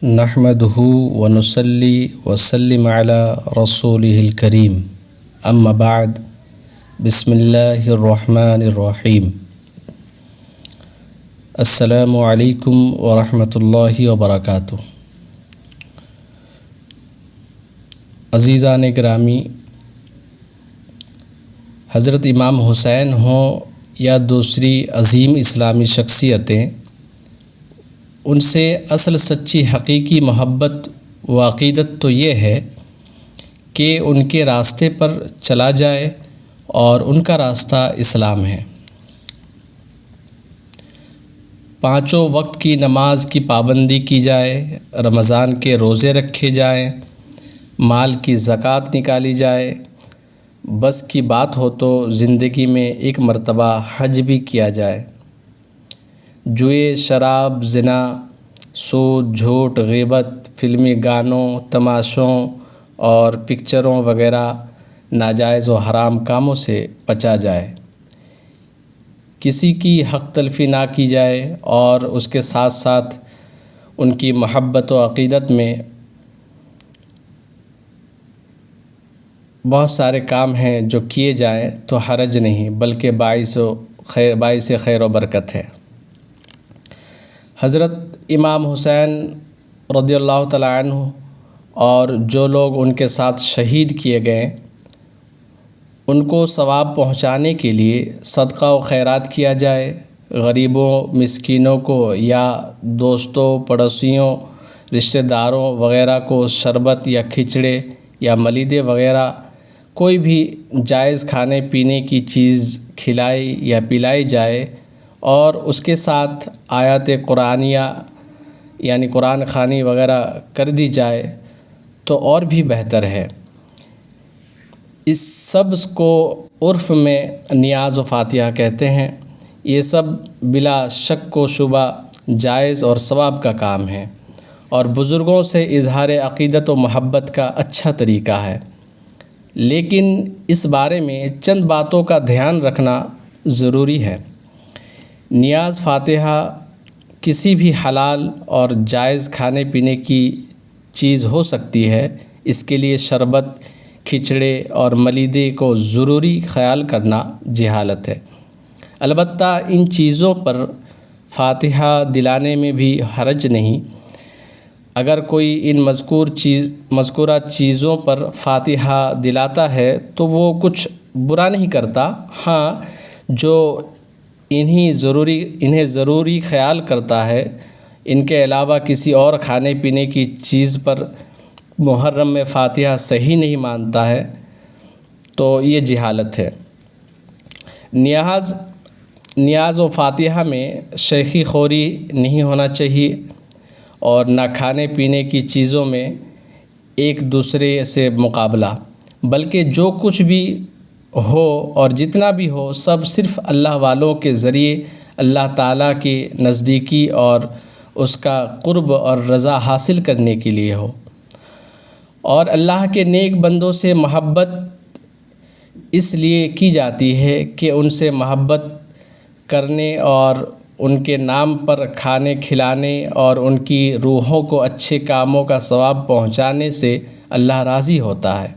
نحمدہ ونصلی وسلم علی رسولہ الکریم اما بعد بسم اللہ الرحمن الرحیم السلام علیکم ورحمۃ اللہ وبرکاتہ۔ عزیزان گرامی، حضرت امام حسین ہوں یا دوسری عظیم اسلامی شخصیتیں، ان سے اصل سچی حقیقی محبت و عقیدت تو یہ ہے کہ ان کے راستے پر چلا جائے اور ان کا راستہ اسلام ہے۔ پانچوں وقت کی نماز کی پابندی کی جائے، رمضان کے روزے رکھے جائیں، مال کی زکوٰۃ نکالی جائے، بس کی بات ہو تو زندگی میں ایک مرتبہ حج بھی کیا جائے۔ جوئے، شراب، زنا، سود، جھوٹ، غیبت، فلمی گانوں، تماشوں اور پکچروں وغیرہ ناجائز و حرام کاموں سے بچا جائے۔ کسی کی حق تلفی نہ کی جائے اور اس کے ساتھ ساتھ ان کی محبت و عقیدت میں بہت سارے کام ہیں جو کیے جائیں تو حرج نہیں، بلکہ باعث خیر و برکت ہے۔ حضرت امام حسین رضی اللہ تعالیٰ عنہ اور جو لوگ ان کے ساتھ شہید کیے گئے، ان کو ثواب پہنچانے کے لیے صدقہ و خیرات کیا جائے۔ غریبوں، مسکینوں کو یا دوستوں، پڑوسیوں، رشتہ داروں وغیرہ کو شربت یا کھچڑے یا ملیدے وغیرہ کوئی بھی جائز کھانے پینے کی چیز کھلائی یا پلائی جائے اور اس کے ساتھ آیات قرآنیہ یعنی قرآن خوانی وغیرہ کر دی جائے تو اور بھی بہتر ہے۔ اس سب کو عرف میں نیاز و فاتحہ کہتے ہیں۔ یہ سب بلا شک و شبہ جائز اور ثواب کا کام ہے اور بزرگوں سے اظہار عقیدت و محبت کا اچھا طریقہ ہے، لیکن اس بارے میں چند باتوں کا دھیان رکھنا ضروری ہے۔ نیاز فاتحہ کسی بھی حلال اور جائز کھانے پینے کی چیز ہو سکتی ہے، اس کے لیے شربت، کھچڑے اور ملیدے کو ضروری خیال کرنا جہالت ہے۔ البتہ ان چیزوں پر فاتحہ دلانے میں بھی حرج نہیں۔ اگر کوئی ان مذکورہ چیزوں پر فاتحہ دلاتا ہے تو وہ کچھ برا نہیں کرتا، ہاں جو انہیں ضروری خیال کرتا ہے، ان کے علاوہ کسی اور کھانے پینے کی چیز پر محرم میں فاتحہ صحیح نہیں مانتا ہے تو یہ جہالت ہے۔ نیاز و فاتحہ میں شیخی خوری نہیں ہونا چاہیے اور نہ کھانے پینے کی چیزوں میں ایک دوسرے سے مقابلہ، بلکہ جو کچھ بھی ہو اور جتنا بھی ہو سب صرف اللہ والوں کے ذریعے اللہ تعالیٰ کی نزدیکی اور اس کا قرب اور رضا حاصل کرنے کے لیے ہو۔ اور اللہ کے نیک بندوں سے محبت اس لیے کی جاتی ہے کہ ان سے محبت کرنے اور ان کے نام پر کھانے کھلانے اور ان کی روحوں کو اچھے کاموں کا ثواب پہنچانے سے اللہ راضی ہوتا ہے،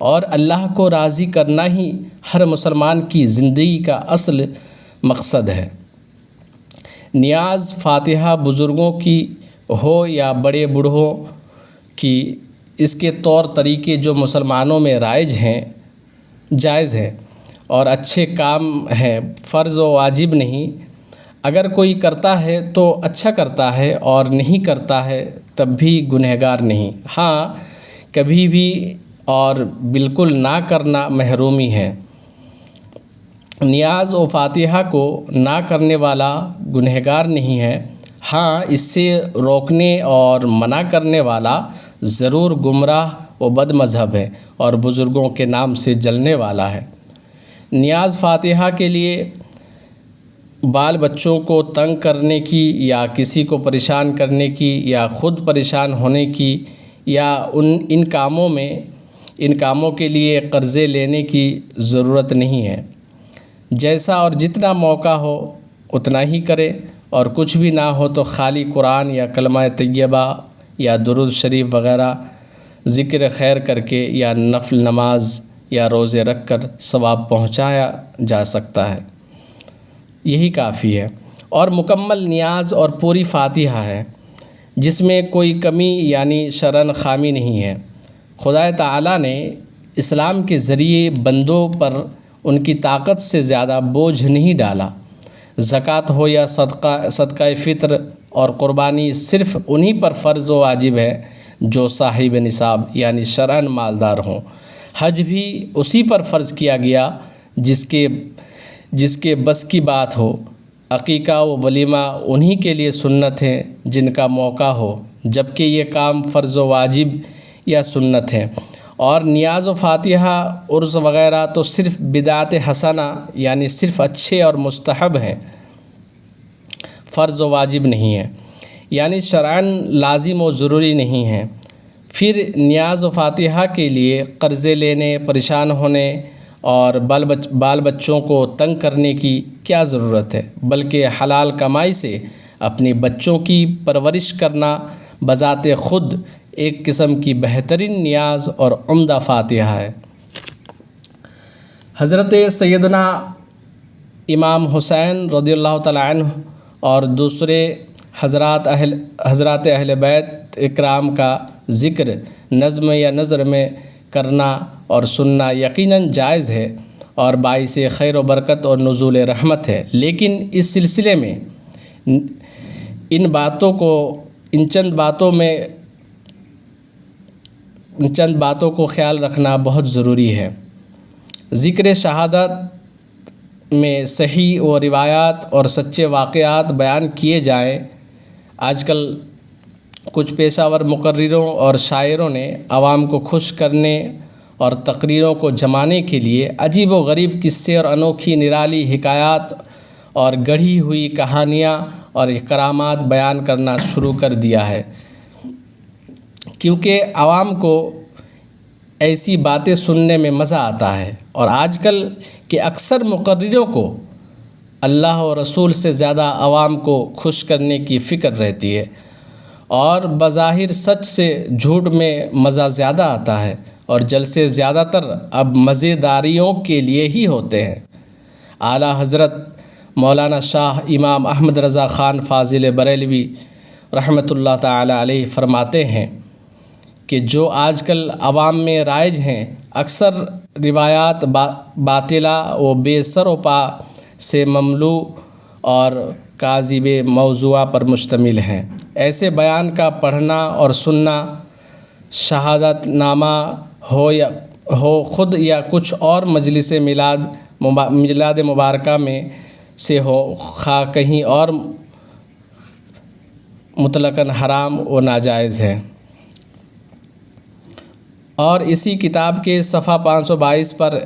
اور اللہ کو راضی کرنا ہی ہر مسلمان کی زندگی کا اصل مقصد ہے۔ نیاز فاتحہ بزرگوں کی ہو یا بڑے بوڑھوں کی، اس کے طور طریقے جو مسلمانوں میں رائج ہیں، جائز ہیں اور اچھے کام ہیں، فرض و واجب نہیں۔ اگر کوئی کرتا ہے تو اچھا کرتا ہے اور نہیں کرتا ہے تب بھی گنہگار نہیں۔ ہاں کبھی بھی اور بالکل نہ کرنا محرومی ہے۔ نیاز و فاتحہ کو نہ کرنے والا گنہگار نہیں ہے، ہاں اس سے روکنے اور منع کرنے والا ضرور گمراہ و بد مذہب ہے اور بزرگوں کے نام سے جلنے والا ہے۔ نیاز فاتحہ کے لیے بال بچوں کو تنگ کرنے کی یا کسی کو پریشان کرنے کی یا خود پریشان ہونے کی یا ان کاموں کے لیے قرضے لینے کی ضرورت نہیں ہے۔ جیسا اور جتنا موقع ہو اتنا ہی کرے، اور کچھ بھی نہ ہو تو خالی قرآن یا کلمہ طیبہ یا درود شریف وغیرہ ذکر خیر کر کے یا نفل نماز یا روزے رکھ کر ثواب پہنچایا جا سکتا ہے، یہی کافی ہے۔ اور مکمل نیاز اور پوری فاتحہ ہے جس میں کوئی کمی یعنی شرعاً خامی نہیں ہے۔ خدا تعالیٰ نے اسلام کے ذریعے بندوں پر ان کی طاقت سے زیادہ بوجھ نہیں ڈالا۔ زکوٰۃ ہو یا صدقہ فطر اور قربانی صرف انہی پر فرض و واجب ہے جو صاحب نصاب یعنی شرعاً مالدار ہوں۔ حج بھی اسی پر فرض کیا گیا جس کے بس کی بات ہو۔ عقیقہ و ولیمہ انہی کے لیے سنت ہیں جن کا موقع ہو، جبکہ یہ کام فرض و واجب یا سنت ہیں۔ اور نیاز و فاتحہ عرس وغیرہ تو صرف بدعت حسنہ یعنی صرف اچھے اور مستحب ہیں، فرض و واجب نہیں ہیں، یعنی شرعاً لازم و ضروری نہیں ہیں۔ پھر نیاز و فاتحہ کے لیے قرضے لینے، پریشان ہونے اور بال بچوں کو تنگ کرنے کی کیا ضرورت ہے، بلکہ حلال کمائی سے اپنی بچوں کی پرورش کرنا بذات خود ایک قسم کی بہترین نیاز اور عمدہ فاتحہ ہے۔ حضرت سیدنا امام حسین رضی اللہ تعالیٰ عنہ اور دوسرے حضرات اہل بیت اکرام کا ذکر نظم یا نظر میں کرنا اور سننا یقیناً جائز ہے اور باعث خیر و برکت اور نزول رحمت ہے، لیکن اس سلسلے میں ان چند باتوں کو خیال رکھنا بہت ضروری ہے۔ ذکر شہادت میں صحیح و روایات اور سچے واقعات بیان کیے جائیں۔ آج کل کچھ پیشہ ور مقرروں اور شاعروں نے عوام کو خوش کرنے اور تقریروں کو جمانے کے لیے عجیب و غریب قصے اور انوکھی نرالی حکایات اور گڑھی ہوئی کہانیاں اور کرامات بیان کرنا شروع کر دیا ہے، کیونکہ عوام کو ایسی باتیں سننے میں مزہ آتا ہے۔ اور آج کل کے اکثر مقرروں کو اللہ و رسول سے زیادہ عوام کو خوش کرنے کی فکر رہتی ہے، اور بظاہر سچ سے جھوٹ میں مزہ زیادہ آتا ہے، اور جلسے زیادہ تر اب مزیداریوں کے لیے ہی ہوتے ہیں۔ اعلیٰ حضرت مولانا شاہ امام احمد رضا خان فاضل بریلوی رحمۃ اللہ تعالی علیہ فرماتے ہیں کہ جو آج کل عوام میں رائج ہیں، اکثر روایات باطلہ و بے سر و پا سے مملوء اور کاذب موضوع پر مشتمل ہیں۔ ایسے بیان کا پڑھنا اور سننا، شہادت نامہ ہو خود یا کچھ اور مجلس میلاد مبارکہ میں سے ہو، خواہ کہیں اور، مطلقاً حرام و ناجائز ہے۔ اور اسی کتاب کے صفحہ 522 پر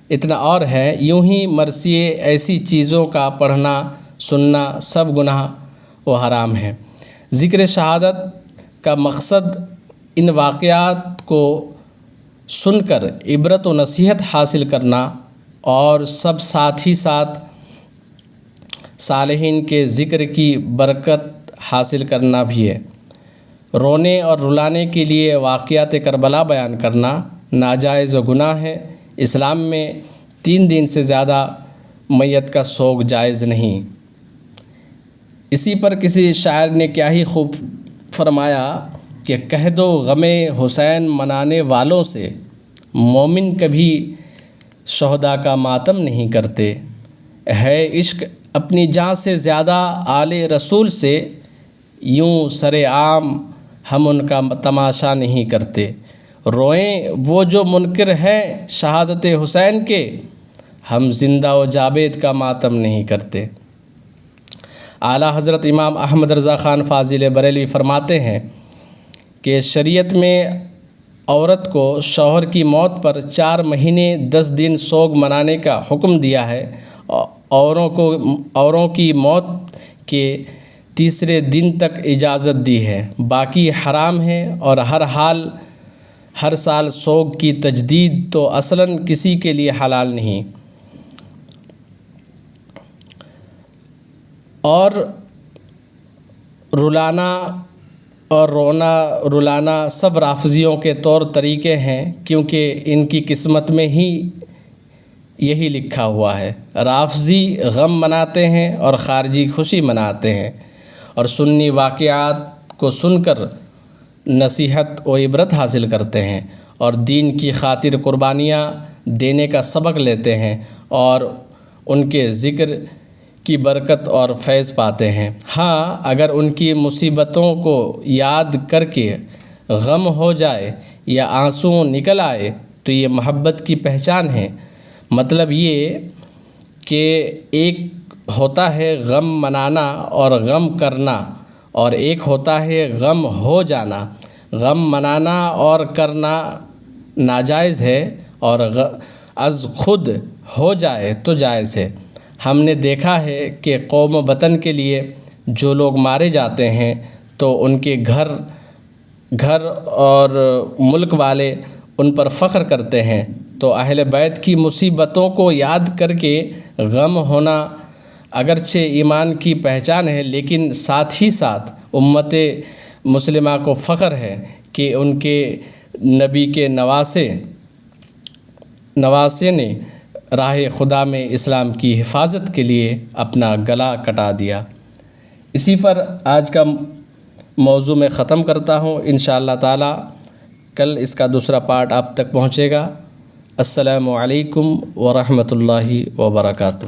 اتنا اور ہے، یوں ہی مرثیے ایسی چیزوں کا پڑھنا سننا سب گناہ و حرام ہے۔ ذکر شہادت کا مقصد ان واقعات کو سن کر عبرت و نصیحت حاصل کرنا اور سب ساتھ ہی ساتھ صالحین کے ذکر کی برکت حاصل کرنا بھی ہے۔ رونے اور رلانے کے لیے واقعات کربلا بیان کرنا ناجائز و گناہ ہے۔ اسلام میں 3 دن سے زیادہ میت کا سوگ جائز نہیں۔ اسی پر کسی شاعر نے کیا ہی خوب فرمایا کہ کہہ دو غم حسین منانے والوں سے، مومن کبھی شہداء کا ماتم نہیں کرتے۔ ہے عشق اپنی جان سے زیادہ آل رسول سے، یوں سر عام ہم ان کا تماشا نہیں کرتے۔ روئیں وہ جو منکر ہیں شہادت حسین کے، ہم زندہ و جاوید کا ماتم نہیں کرتے۔ اعلیٰ حضرت امام احمد رضا خان فاضل بریلوی فرماتے ہیں کہ شریعت میں عورت کو شوہر کی موت پر 4 مہینے 10 دن سوگ منانے کا حکم دیا ہے۔ اوروں کی موت کے تیسرے دن تک اجازت دی ہے، باقی حرام ہے۔ اور ہر سال سوگ کی تجدید تو اصلاً کسی کے لیے حلال نہیں۔ اور رلانا اور رونا رلانا سب رافضیوں کے طور طریقے ہیں، کیونکہ ان کی قسمت میں ہی یہی لکھا ہوا ہے۔ رافضی غم مناتے ہیں اور خارجی خوشی مناتے ہیں، اور سنی واقعات کو سن کر نصیحت و عبرت حاصل کرتے ہیں، اور دین کی خاطر قربانیاں دینے کا سبق لیتے ہیں، اور ان کے ذکر کی برکت اور فیض پاتے ہیں۔ ہاں، اگر ان کی مصیبتوں کو یاد کر کے غم ہو جائے یا آنسو نکل آئے تو یہ محبت کی پہچان ہے۔ مطلب یہ کہ ایک ہوتا ہے غم منانا اور غم کرنا، اور ایک ہوتا ہے غم ہو جانا۔ غم منانا اور کرنا ناجائز ہے، اور از خود ہو جائے تو جائز ہے۔ ہم نے دیکھا ہے کہ قوم وطن کے لیے جو لوگ مارے جاتے ہیں تو ان کے گھر اور ملک والے ان پر فخر کرتے ہیں، تو اہل بیت کی مصیبتوں کو یاد کر کے غم ہونا اگرچہ ایمان کی پہچان ہے، لیکن ساتھ ہی ساتھ امت مسلمہ کو فخر ہے کہ ان کے نبی کے نواسے نے راہ خدا میں اسلام کی حفاظت کے لیے اپنا گلا کٹا دیا۔ اسی پر آج کا موضوع میں ختم کرتا ہوں۔ انشاءاللہ تعالی کل اس کا دوسرا پارٹ آپ تک پہنچے گا۔ السلام علیکم ورحمۃ اللہ وبرکاتہ۔